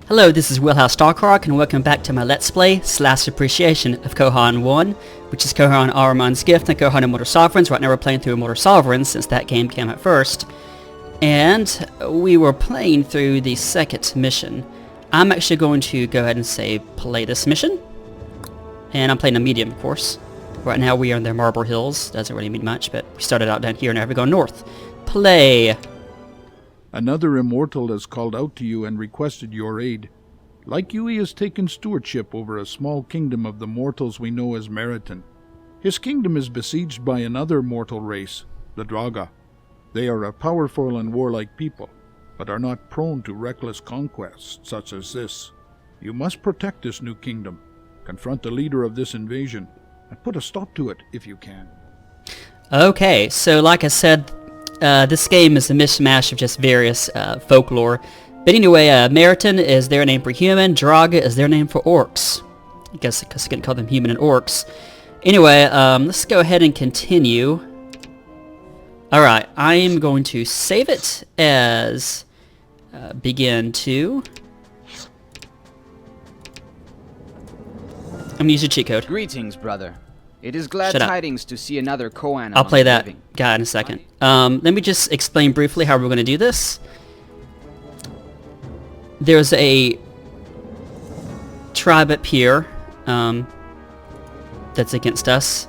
Hello, this is Willhouse Starcroc, and welcome back to my Let's Play / appreciation of Kohan 1, which is Kohan Ahriman's Gift and Kohan Immortal Sovereigns. Right now we're playing through Immortal Sovereigns since that game came out first. And we were playing through the second mission. I'm actually going to go ahead and say play this mission. And I'm playing a medium, of course. Right now we are in the Marble Hills. Doesn't really mean much, but we started out down here and now we're going north. Play! Another immortal has called out to you and requested your aid. Like you, he has taken stewardship over a small kingdom of the mortals we know as Meriton. His kingdom is besieged by another mortal race, the Drauga. They are a powerful and warlike people, but are not prone to reckless conquests such as this. You must protect this new kingdom, confront the leader of this invasion, and put a stop to it if you can. Okay, so like I said, this game is a mishmash of just various folklore. But anyway, Meriton is their name for human, Drauga is their name for orcs. I guess because I can call them human and orcs. Anyway, let's go ahead and continue. Alright, I am going to save it as begin to. I'm going to use a cheat code. Greetings, brother. It is glad tidings to see another Kohan. I'll play that guy in a second. Let me just explain briefly how we're going to do this. There's a tribe up here that's against us,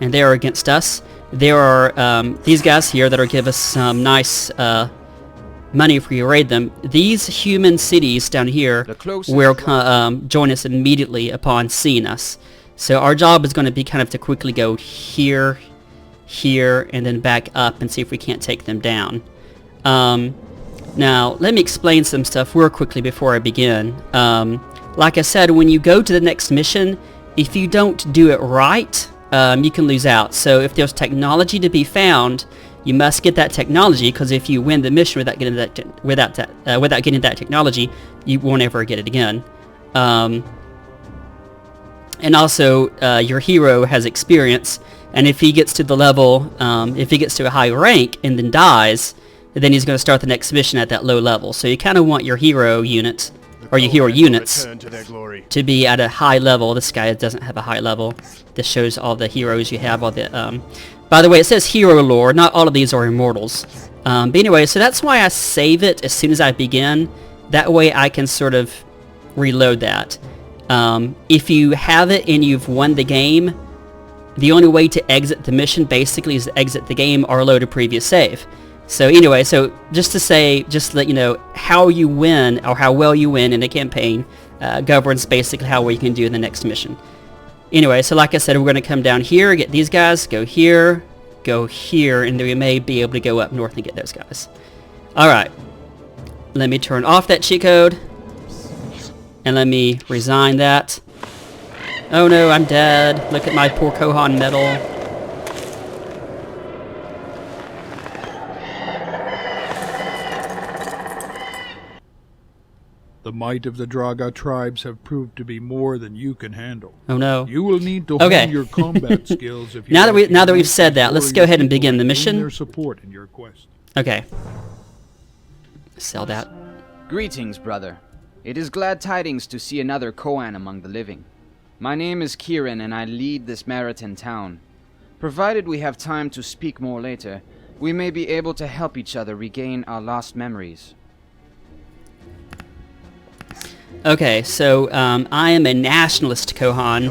and they are against us. There are these guys here that are give us some nice money if we raid them. These human cities down here will join us immediately upon seeing us. So our job is going to be kind of to quickly go here, here, and then back up and see if we can't take them down. Now, let me explain some stuff real quickly before I begin. Like I said, when you go to the next mission, if you don't do it right, you can lose out. So if there's technology to be found, you must get that technology, because if you win the mission without getting that technology, you won't ever get it again. And also, your hero has experience, and if he gets to the level, if he gets to a high rank and then dies, then he's going to start the next mission at that low level. So you kind of want your hero unit, or your hero units, to be at a high level. This guy doesn't have a high level. This shows all the heroes you have. All the, by the way, it says hero lore. Not all of these are immortals. But anyway, so that's why I save it as soon as I begin. That way I can sort of reload that. If you have it and you've won the game, the only way to exit the mission basically is to exit the game or load a previous save. So anyway, so just to let you know, how you win or how well you win in a campaign governs basically how well you can do in the next mission. Anyway, so like I said, we're going to come down here, get these guys, go here, and then we may be able to go up north and get those guys. Alright, let me turn off that cheat code. And let me resign that. Oh no, I'm dead. Look at my poor Kohan medal. The might of the Drauga tribes have proved to be more than you can handle. Oh no. You will need to hone your combat skills if you now that we've said that, let's go ahead and begin the mission. Their support in your quest. Okay. Sell that. Greetings, brother. It is glad tidings to see another Kohan among the living. My name is Kieran and I lead this Meriton town. Provided we have time to speak more later, we may be able to help each other regain our lost memories. Okay, so I am a nationalist Kohan,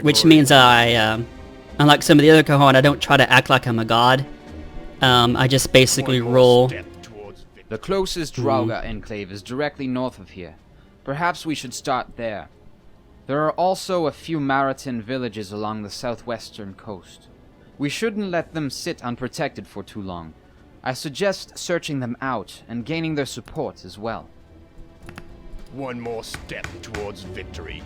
which means I, unlike some of the other Kohan, I don't try to act like I'm a god. I just basically rule. The closest Drauga enclave is directly north of here. Perhaps we should start there. There are also a few Meriton villages along the southwestern coast. We shouldn't let them sit unprotected for too long. I suggest searching them out and gaining their support as well. One more step towards victory.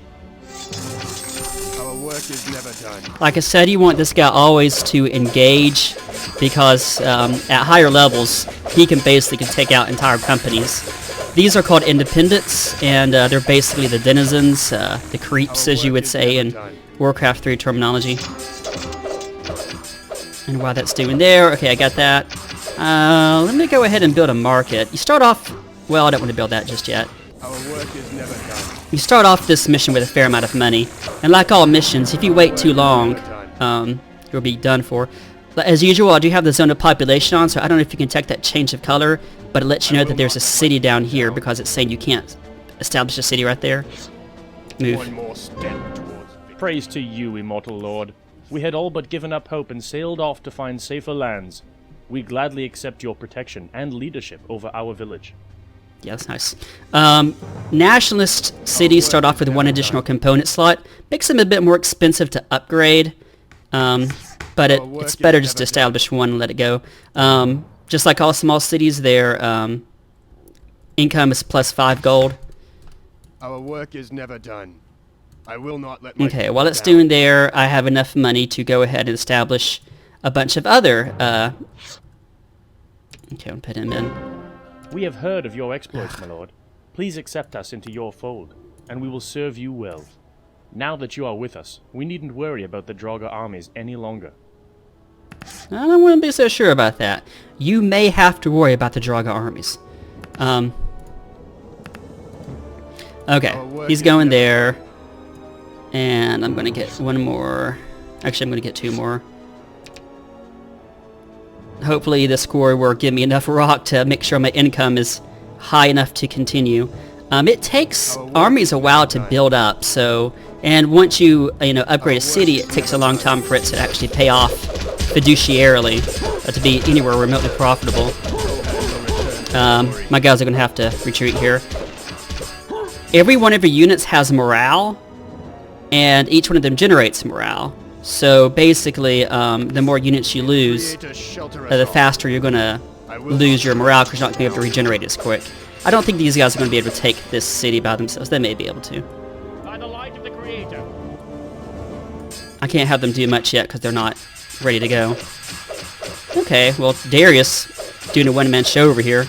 Our work is never done. Like I said, you want this guy always to engage, because at higher levels, he can basically take out entire companies. These are called independents, and they're basically the denizens, the creeps, as you would say in Warcraft 3 terminology. And while that's doing there, okay, I got that. Let me go ahead and build a market. You start off, well, I don't want to build that just yet. Our work is never done. You start off this mission with a fair amount of money, and like all missions, if you wait too long, you'll be done for. As usual, I do have the zone of population on, so I don't know if you can detect that change of color, but it lets you know that there's a city down here because it's saying you can't establish a city right there. Move. One more step towards victory. Praise to you, Immortal Lord. We had all but given up hope and sailed off to find safer lands. We gladly accept your protection and leadership over our village. Yeah, that's nice. Nationalist cities start off with one additional component slot. Makes them a bit more expensive to upgrade, but it's better just to establish one and let it go. Just like all small cities, their income is plus 5 gold. Our work is never done. I will not let my Okay, people while it's down. doing there, I have enough money to go ahead and establish a bunch of other... okay, I'll put him in. We have heard of your exploits, my lord. Please accept us into your fold, and we will serve you well. Now that you are with us, we needn't worry about the Drauga armies any longer. I don't want to be so sure about that. You may have to worry about the Drauga armies. Okay, he's going there. And I'm going to get one more. Actually, I'm going to get 2 more. Hopefully this score will give me enough rock to make sure my income is high enough to continue. It takes armies a while to build up, so... And once you upgrade a city, it takes a long time for it to actually pay off fiduciarily, to be anywhere remotely profitable. My guys are going to have to retreat here. Every one of your units has morale, and each one of them generates morale. So basically, the more units you lose, the faster you're going to lose your morale because you're not going to be able to regenerate as quick. I don't think these guys are going to be able to take this city by themselves. They may be able to. By the light of the Creator. I can't have them do much yet because they're not ready to go. Okay, well, Darius doing a one-man show over here.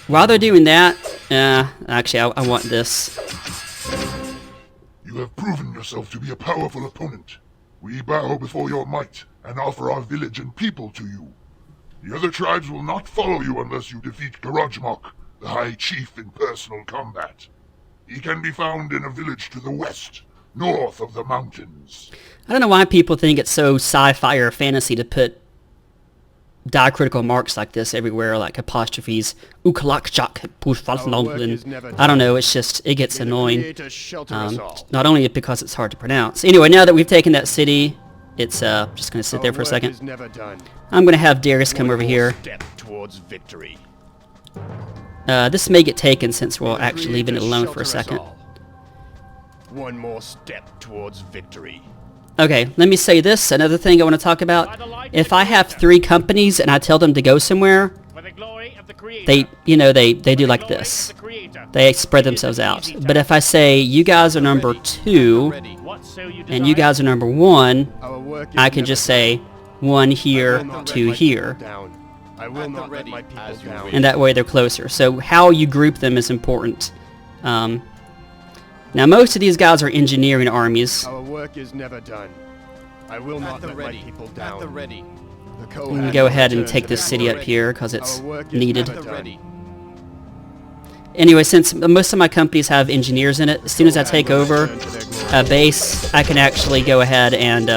While they're doing that, actually, I want this. You have proven yourself to be a powerful opponent. We bow before your might and offer our village and people to you. The other tribes will not follow you unless you defeat Garajmok, the High Chief, in personal combat. He can be found in a village to the west, north of the mountains. I don't know why people think it's so sci-fi or fantasy to put diacritical marks like this everywhere, like apostrophes. I don't know, it's just, it gets annoying. Not only because it's hard to pronounce. Anyway, now that we've taken that city, it's just going to sit there for a second. I'm going to have Darius come over here. Step towards victory. This may get taken since we'll actually leave it alone for a second. One more step towards victory. Okay, let me say this, another thing I want to talk about. If I have 3 companies and I tell them to go somewhere, they do like this. They spread themselves out. But if I say, you guys are number 2, and you guys are number 1, I can just say, 1 here, 2 here. And that way they're closer. So how you group them is important. Now most of these guys are engineering armies. Our work is never done. I will not let my people down. I'm going to go ahead and take this city up here because it's needed. Anyway, since most of my companies have engineers in it, as soon as I take over a base, I can actually go ahead and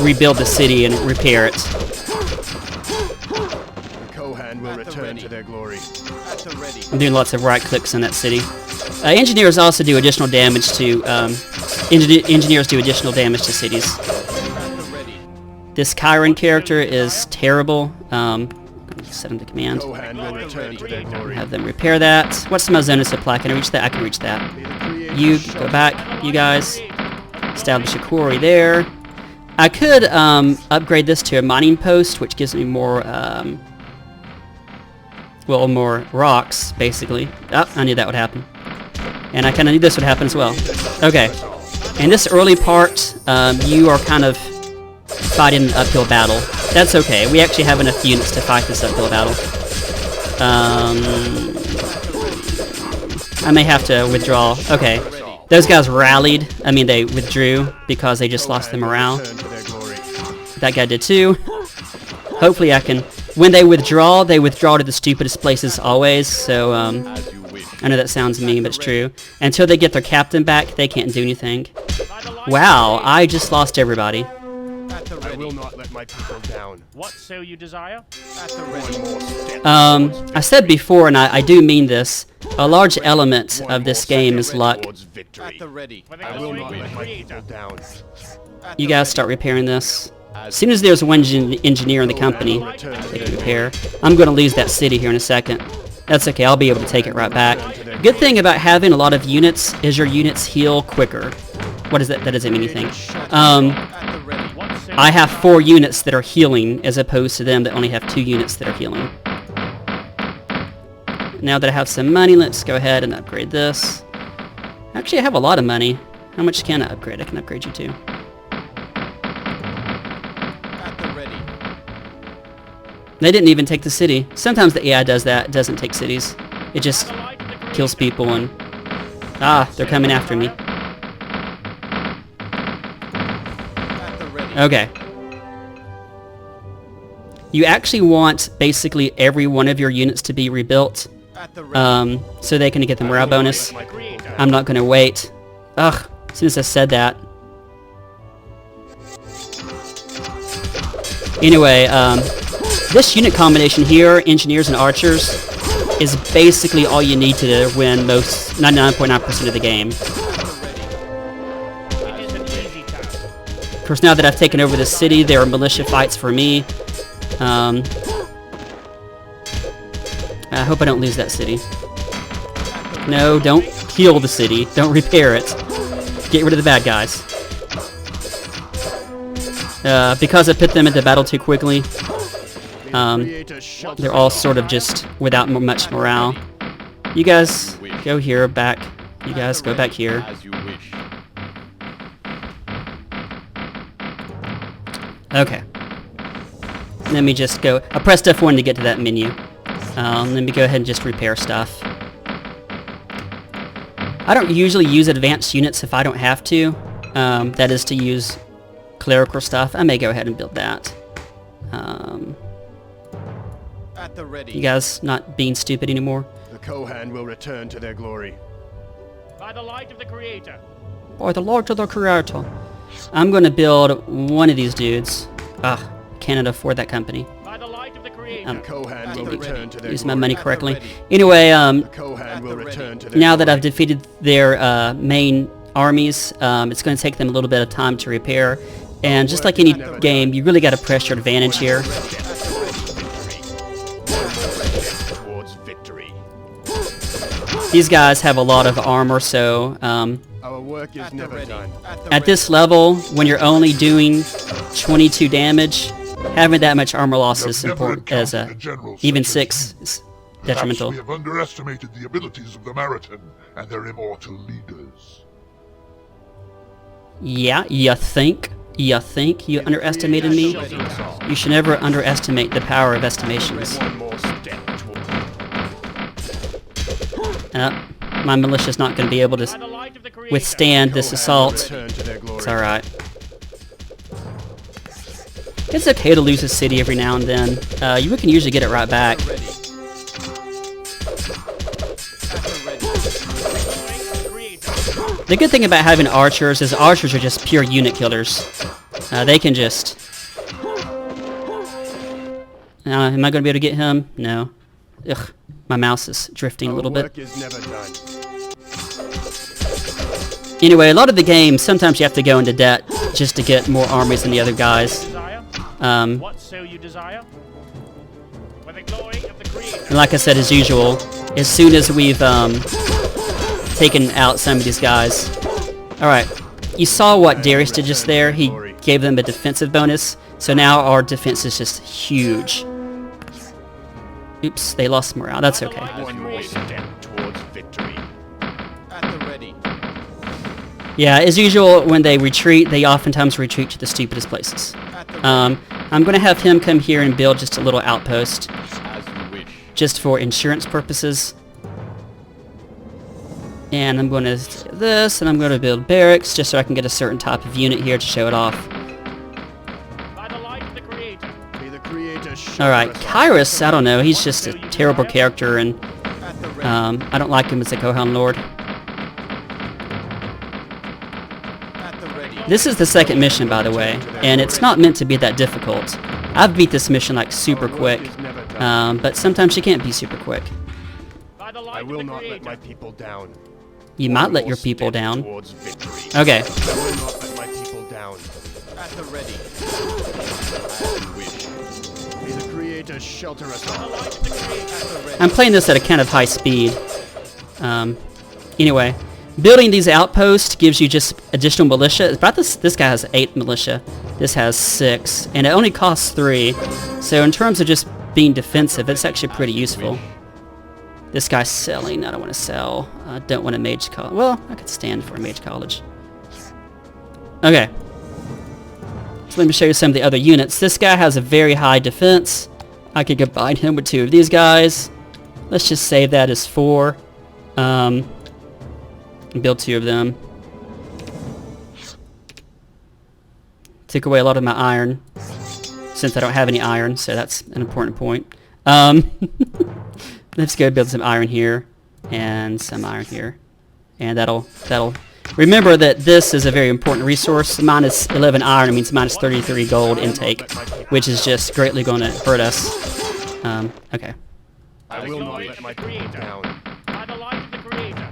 rebuild the city and repair it. Kohan will return to their glory. I'm doing lots of right clicks in that city. Engineers also do additional damage to engineers do additional damage to cities. This Chiron character is terrible. Set him to command. Have them repair that. What's my zone of supply? Can I reach that? I can reach that. You go back, you guys. Establish a quarry there. I could upgrade this to a mining post, which gives me more more rocks, basically. Oh, I knew that would happen. And I kind of knew this would happen as well. Okay. In this early part, you are kind of fighting an uphill battle. That's okay. We actually have enough units to fight this uphill battle. I may have to withdraw. Okay. Those guys rallied. I mean, they withdrew because they just lost their morale. That guy did too. Hopefully I can when they withdraw to the stupidest places always, so, As you wish. I know that sounds mean, but it's true. Until they get their captain back, they can't do anything. Wow, I just lost everybody. I will not let my people down. What so you desire? One more step. I said before, and I do mean this, a large element of this game is luck. Towards victory. For the I will glory not of let the my people Creator. down. You guys start repairing this. As soon as there's one engineer in the company, they can repair. I'm going to lose that city here in a second. That's okay, I'll be able to take it right back. Good thing about having a lot of units is your units heal quicker. What is that? That doesn't mean anything. I have 4 units that are healing as opposed to them that only have 2 units that are healing. Now that I have some money, let's go ahead and upgrade this. Actually, I have a lot of money. How much can I upgrade? I can upgrade you too. They didn't even take the city. Sometimes the AI does that. It doesn't take cities. It just kills people and... Ah, they're coming after me. Okay. You actually want basically every one of your units to be rebuilt. So they can get the morale bonus. I'm not going to wait. Ugh, as soon as I said that. Anyway, this unit combination here, engineers and archers, is basically all you need to win most 99.9% of the game. It is an easy task. Of course, now that I've taken over the city, there are militia fights for me. I hope I don't lose that city. No, don't heal the city. Don't repair it. Get rid of the bad guys. Because I put them into battle too quickly, they're all sort of just without much morale. You guys go here, back. You guys go back here. As you wish. Okay. Let me just go. I pressed F1 to get to that menu. Let me go ahead and just repair stuff. I don't usually use advanced units if I don't have to. That is to use clerical stuff. I may go ahead and build that. At the ready. You guys not being stupid anymore? The Kohan will return to their glory. By the light of the Creator. By the Lord to the Creator. I'm going to build one of these dudes. Ugh, can't afford that company. By the light of the Creator. Kohan will return to their Use glory. my money correctly. Anyway, Kohan will return to their now that glory. I've defeated their main armies, it's going to take them a little bit of time to repair. And just like any game, you really got to press your advantage here. Towards victory. These guys have a lot of armor, so Our work is never done. at this level, when you're only doing 22 damage, having that much armor loss is important. As even 6 is detrimental. Perhaps we have underestimated the abilities of the Maritan and their immortal leaders. Yeah, you think? You think you underestimated me? You should never underestimate the power of estimations. One more step toward My militia's not going to be able By the to light of the Creator. withstand this assault. return to their glory. It's alright. It's okay to lose a city every now and then. You can usually get it right back. The good thing about having archers is archers are just pure unit killers. They can just... am I going to be able to get him? No. Ugh, my mouse is drifting a little bit. Work is never done. Anyway, a lot of the game, sometimes you have to go into debt just to get more armies than the other guys. Desire. Um, What so you desire? For the glory of the Creator. and like I said, as usual, as soon as we've taken out some of these guys... Alright, you saw what Darius did just there. He gave them a defensive bonus, so now our defense is just huge. Oops, they lost morale. That's okay. One more step towards victory. Yeah, as usual, when they retreat, they oftentimes retreat to the stupidest places. I'm going to have him come here and build just a little outpost, As you wish. just for insurance purposes. And I'm going to do this, and I'm going to build barracks, just so I can get a certain type of unit here to show it off. By the light of the Creator. May the Creator Alright, Kyrus, I don't know, he's just a terrible character, and I don't like him as a Kohan Lord. This is the second mission, by the way, and it's not meant to be that difficult. I've beat this mission like super quick, but sometimes you can't be super quick. I will not let my people down. You might let your people down. Okay. I will not let my people down. At the ready. May the Creator shelter us all. I'm playing this at a kind of high speed. Anyway, building these outposts gives you just additional militia. About this guy has 8 militia. This has 6, and it only costs 3. So in terms of just being defensive, it's actually pretty useful. This guy's selling. I don't want to sell. I don't want a mage college. Well, I could stand for a mage college. Okay. So let me show you some of the other units. This guy has a very high defense. I could combine him with 2 of these guys. Let's just save that as 4. And build 2 of them. Took away a lot of my iron, since I don't have any iron, so that's an important point. Let's go build some iron here, and some iron here, and that'll. Remember that this is a very important resource. Minus 11 iron means minus 33 gold intake, which is just greatly going to hurt us. Okay. I will not let my people down. By the light of the Creator.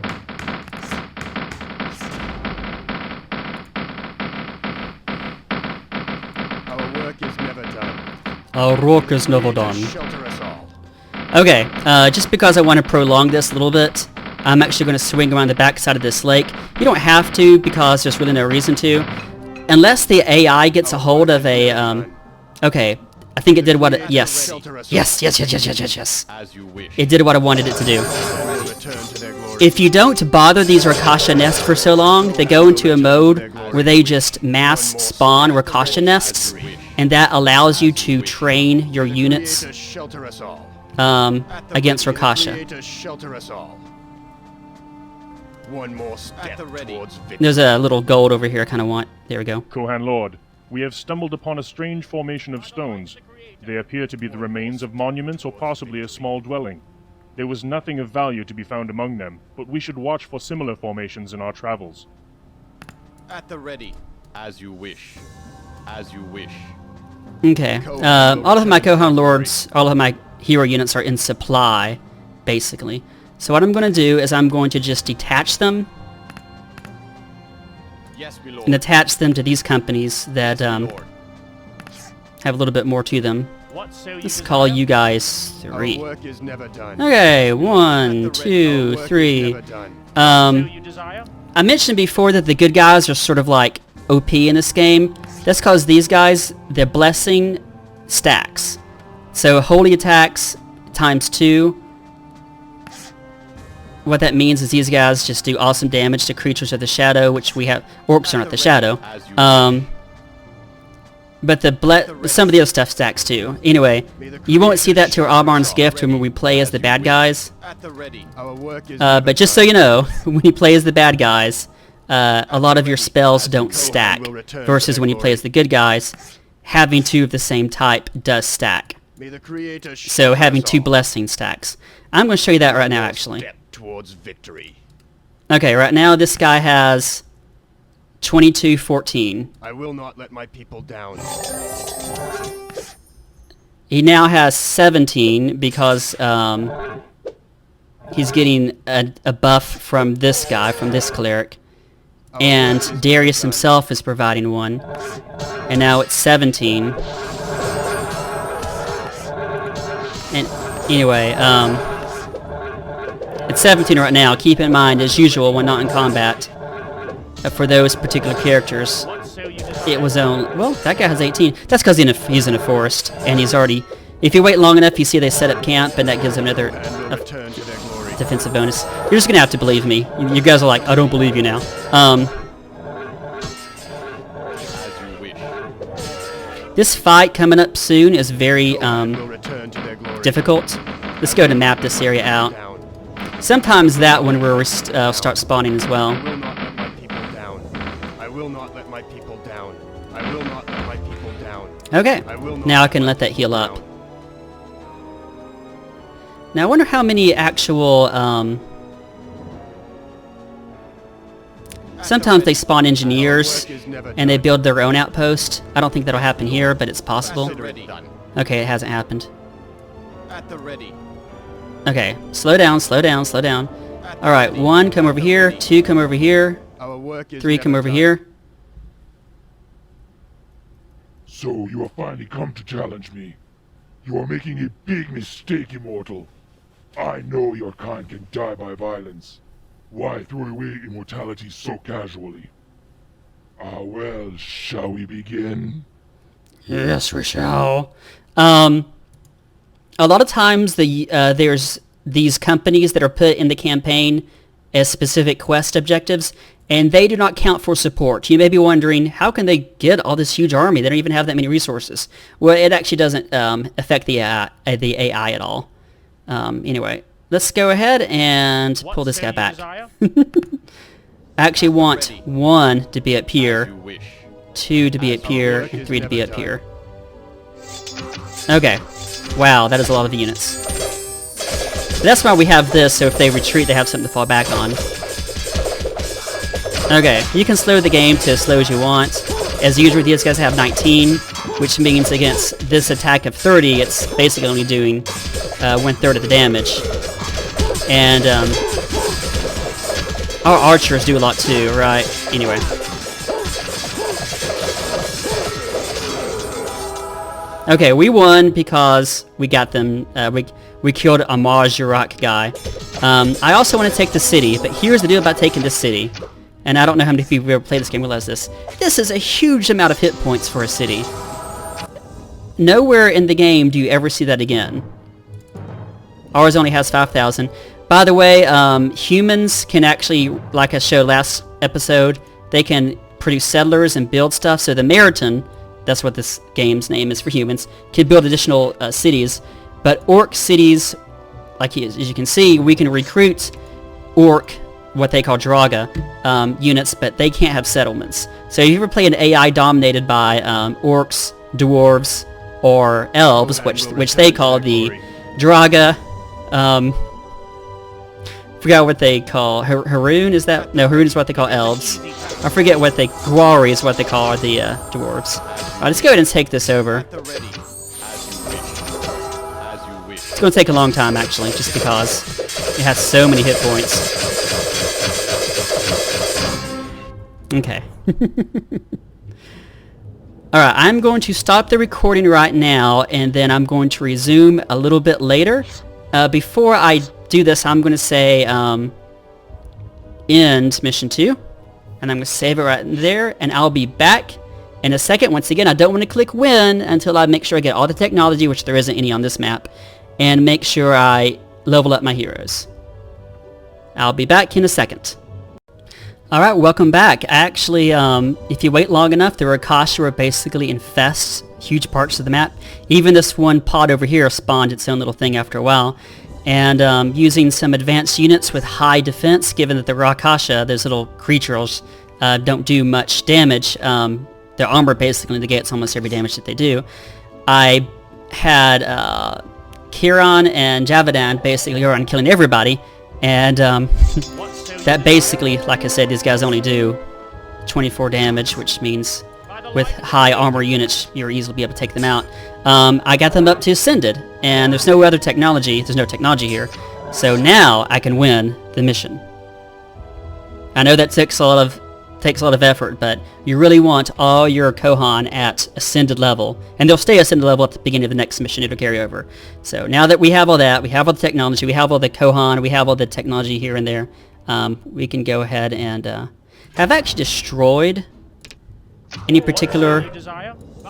Our work is never done. Our work is never done. Shelter us all. Okay, just because I want to prolong this a little bit, I'm actually going to swing around the back side of this lake. You don't have to, because there's really no reason to. Unless the AI gets a hold of a, okay, I think it did what it, yes. Yes. It did what I wanted it to do. If you don't bother these rhaksha nests for so long, they go into a mode where they just mass spawn rhaksha nests, and that allows you to train your units against rhaksha. Shelter us all. One more step towards victory. There's a little gold over here I kind of want. There we go. Kohan Lord, we have stumbled upon a strange formation of stones. They appear to be the remains of monuments or possibly a small dwelling. There was nothing of value to be found among them, but we should watch for similar formations in our travels. At the ready. As you wish. As you wish. Okay. All of my Kohan Lords, all of my hero units are in supply, basically. So what I'm going to do is I'm going to just detach them and attach them to these companies that have a little bit more to them. Let's call you guys 3. Okay, 1, 2, 3. I mentioned before that the good guys are sort of like OP in this game. That's because these guys, their blessing stacks. So holy attacks times 2. What that means is these guys just do awesome damage to creatures of the shadow, which we have. Orcs are not the shadow. But some of the other stuff stacks too. Anyway, you won't see that to Ahriman's gift when we play as the bad guys. But just so you know, when you play as the bad guys, a lot of your spells don't stack. Versus when you play as the good guys, having 2 of the same type does stack. So having 2 blessing stacks. I'm going to show you that right now, actually. Towards victory. Okay, right now this guy has 2214. I will not let my people down. He now has 17 because he's getting a buff from this guy, from this cleric. And Darius himself is providing one. And now it's 17. And anyway, it's 17 right now. Keep in mind, as usual, when not in combat, for those particular characters, it was only... Well, that guy has 18. That's because he's in a forest, and he's already... If you wait long enough, you see they set up camp, and that gives them another defensive bonus. You're just going to have to believe me. You guys are like, I don't believe you now. This fight coming up soon is very difficult. Let's go to map this area out. Sometimes that one will start spawning as well. I will not let my people down. I will not let my people down. Okay, now I can let that heal up. Now I wonder how many actual, sometimes they spawn engineers and they build their own outpost. I don't think that'll happen here, but it's possible. Okay, it hasn't happened. At the ready. Okay, slow down, slow down, slow down. Alright, 1, come over here. 2, come over here. Our work is 3, come never over done. here. So you have finally come to challenge me. You are making a big mistake, Immortal. I know your kind can die by violence. Why throw away immortality so casually? Ah well, shall we begin? Yes, we shall. A lot of times there's these companies that are put in the campaign as specific quest objectives, and they do not count for support. You may be wondering, how can they get all this huge army? They don't even have that many resources. Well, it actually doesn't affect the AI at all. Anyway, let's go ahead and pull this guy back. I actually want 1 to be up here, 2 to be up here, and 3 to be up here. Okay. Wow, that is a lot of units. That's why we have this, so if they retreat, they have something to fall back on. Okay, you can slow the game to as slow as you want. As usual, these guys have 19, which means against this attack of 30, it's basically only doing 1/3 of the damage. And our archers do a lot too, right? Anyway. Okay, we won because we got them, we killed a Maj-Urak guy. I also want to take the city, but here's the deal about taking this city. And I don't know how many people have ever played this game realize this. This is a huge amount of hit points for a city. Nowhere in the game do you ever see that again. Ours only has 5,000. By the way, humans can actually, like I showed last episode, they can produce settlers and build stuff. So the Meriton, that's what this game's name is for humans, can build additional cities. But orc cities, like as you can see, we can recruit orc, what they call Drauga, units, but they can't have settlements. So if you ever play an AI dominated by orcs, dwarves, or elves, which they call the Drauga, forgot what they call, Haroon, is that? No, Haroon is what they call elves. I forget what they, Gwari is what they call the dwarves. Alright, let's go ahead and take this over. It's going to take a long time, actually, just because it has so many hit points. Okay. Alright, I'm going to stop the recording right now, and then I'm going to resume a little bit later. Before I do this, I'm going to say end mission 2, and I'm going to save it right there, and I'll be back in a second. Once again, I don't want to click win until I make sure I get all the technology, which there isn't any on this map, and make sure I level up my heroes. I'll be back in a second. Alright, welcome back. Actually, if you wait long enough, the rhaksha basically infests huge parts of the map. Even this one pod over here spawned its own little thing after a while. And using some advanced units with high defense, given that the rhaksha, those little creatures, don't do much damage, their armor basically negates almost every damage that they do. I had Kiran and Javadan basically are on killing everybody, and that basically, like I said, these guys only do 24 damage, which means with high armor units, you'll easily be able to take them out. I got them up to Ascended, and there's no other technology, there's no technology here, so now I can win the mission. I know that takes a lot of effort, but you really want all your Kohan at Ascended level, and they'll stay Ascended level at the beginning of the next mission, it'll carry over. So now that we have all that, we have all the technology, we have all the Kohan, we have all the technology here and there, we can go ahead and have actually destroyed any particular...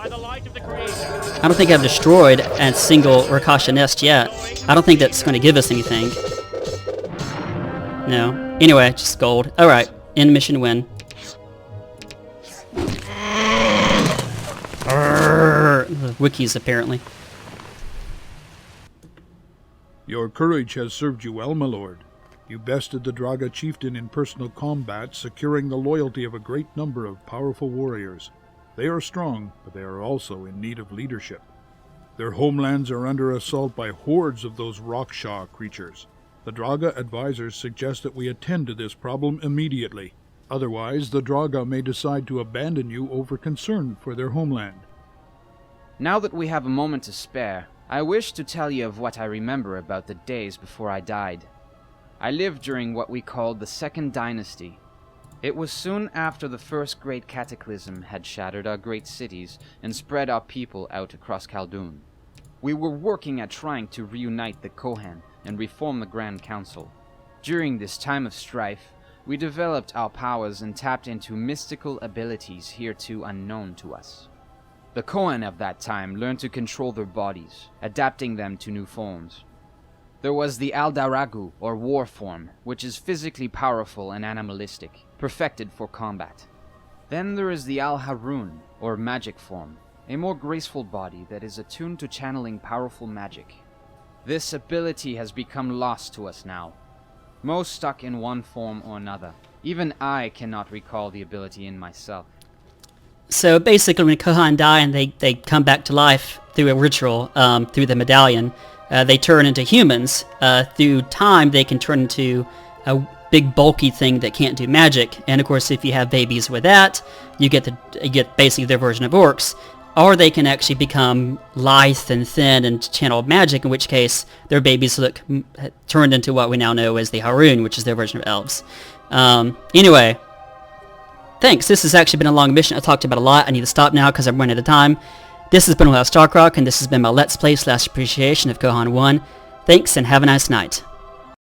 I don't think I've destroyed a single rhaksha nest yet. I don't think that's going to give us anything. No. Anyway, just gold. Alright, end mission win. The wikis, apparently. Your courage has served you well, my lord. You bested the Drauga chieftain in personal combat, securing the loyalty of a great number of powerful warriors. They are strong, but they are also in need of leadership. Their homelands are under assault by hordes of those rhaksha creatures. The Drauga advisors suggest that we attend to this problem immediately. Otherwise, the Drauga may decide to abandon you over concern for their homeland. Now that we have a moment to spare, I wish to tell you of what I remember about the days before I died. I lived during what we called the Second Dynasty. It was soon after the first great cataclysm had shattered our great cities and spread our people out across Khaldun. We were working at trying to reunite the Kohan and reform the Grand Council. During this time of strife, we developed our powers and tapped into mystical abilities hereto unknown to us. The Kohan of that time learned to control their bodies, adapting them to new forms. There was the Aldaragu, or war form, which is physically powerful and animalistic, perfected for combat. Then there is the Al-Harun, or magic form, a more graceful body that is attuned to channeling powerful magic. This ability has become lost to us now. Most stuck in one form or another. Even I cannot recall the ability in myself. So basically when Kohan die and they come back to life through a ritual, through the medallion, they turn into humans. Through time they can turn into a big bulky thing that can't do magic. And of course if you have babies with that, you get basically their version of orcs. Or they can actually become lithe and thin and channel magic, in which case their babies look turned into what we now know as the Harun, which is their version of elves. Anyway, thanks. This has actually been a long mission. I talked about a lot. I need to stop now because I'm running out of time. This has been Starcroc, and this has been my Let's Play / appreciation of Kohan 1. Thanks, and have a nice night.